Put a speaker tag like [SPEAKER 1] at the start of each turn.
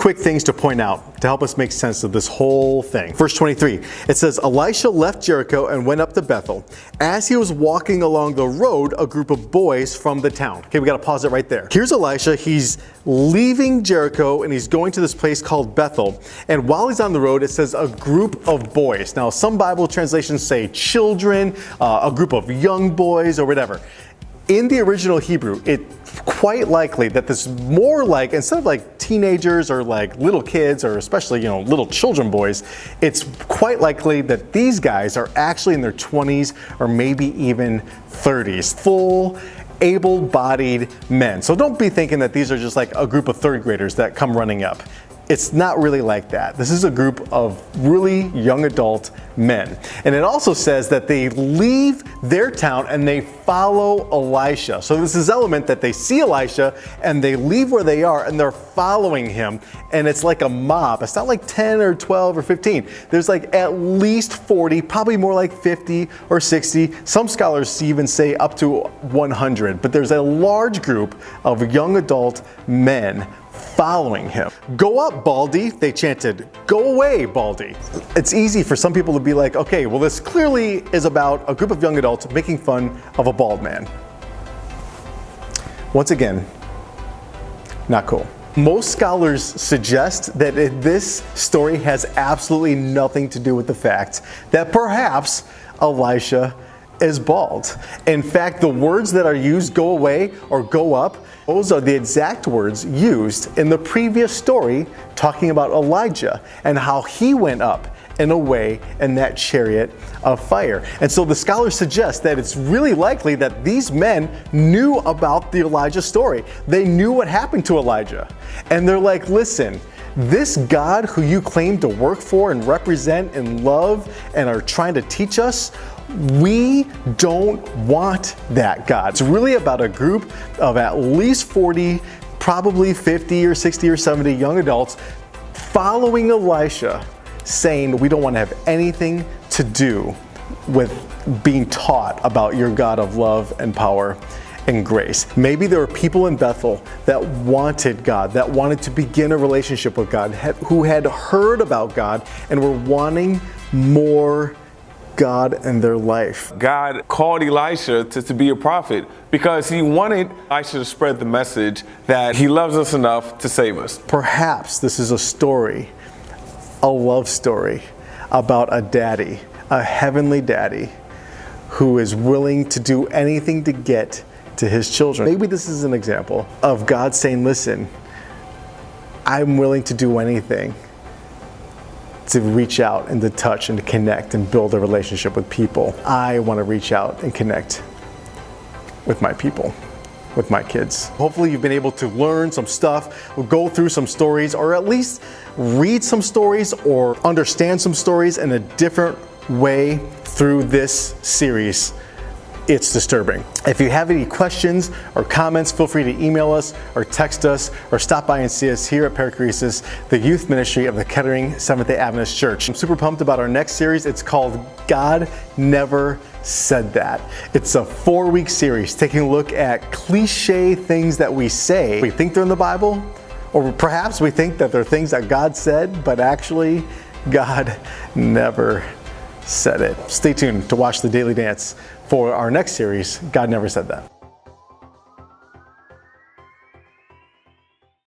[SPEAKER 1] quick things to point out to help us make sense of this whole thing. Verse 23, it says, Elisha left Jericho and went up to Bethel. As he was walking along the road, a group of boys from the town. Okay, we got to pause it right there. Here's Elisha. He's leaving Jericho and he's going to this place called Bethel. And while he's on the road, it says a group of boys. Now, some Bible translations say children, a group of young boys, or whatever. In the original Hebrew, it's quite likely that this is more like, instead of like teenagers or like little kids or especially, little children boys, it's quite likely that these guys are actually in their 20s or maybe even 30s. Full, able-bodied men. So don't be thinking that these are just like a group of third graders that come running up. It's not really like that. This is a group of really young adult men. And it also says that they leave their town and they follow Elisha. So this is element that they see Elisha and they leave where they are and they're following him. And it's like a mob. It's not like 10 or 12 or 15. There's like at least 40, probably more like 50 or 60. Some scholars even say up to 100. But there's a large group of young adult men following him. Go up, Baldy, they chanted. Go away, Baldy. It's easy for some people to be like, okay, well, this clearly is about a group of young adults making fun of a bald man. Once again, not cool. Most scholars suggest that this story has absolutely nothing to do with the fact that perhaps Elisha is bald. In fact, the words that are used, go away or go up, those are the exact words used in the previous story talking about Elijah and how he went up and away in that chariot of fire. And so the scholars suggest that it's really likely that these men knew about the Elijah story. They knew what happened to Elijah. And they're like, listen, this God who you claim to work for and represent and love and are trying to teach us, we don't want that God. It's really about a group of at least 40, probably 50 or 60 or 70 young adults following Elisha, saying we don't want to have anything to do with being taught about your God of love and power and grace. Maybe there were people in Bethel that wanted God, that wanted to begin a relationship with God, who had heard about God and were wanting more God in their life.
[SPEAKER 2] God called Elisha to be a prophet because he wanted Elisha to spread the message that he loves us enough to save us.
[SPEAKER 1] Perhaps this is a story, a love story about a daddy, a heavenly daddy who is willing to do anything to get to his children. Maybe this is an example of God saying, listen, I'm willing to do anything to reach out and to touch and to connect and build a relationship with people. I want to reach out and connect with my people, with my kids. Hopefully you've been able to learn some stuff, go through some stories, or at least read some stories or understand some stories in a different way through this series. It's disturbing. If you have any questions or comments, feel free to email us or text us or stop by and see us here at Perichoresis, the youth ministry of the Kettering Seventh-day Adventist Church. I'm super pumped about our next series. It's called God Never Said That. It's a 4-week series taking a look at cliche things that we say. We think they're in the Bible, or perhaps we think that they're things that God said, but actually God never said it. Stay tuned to watch the Daily Dance for our next series, God Never Said That.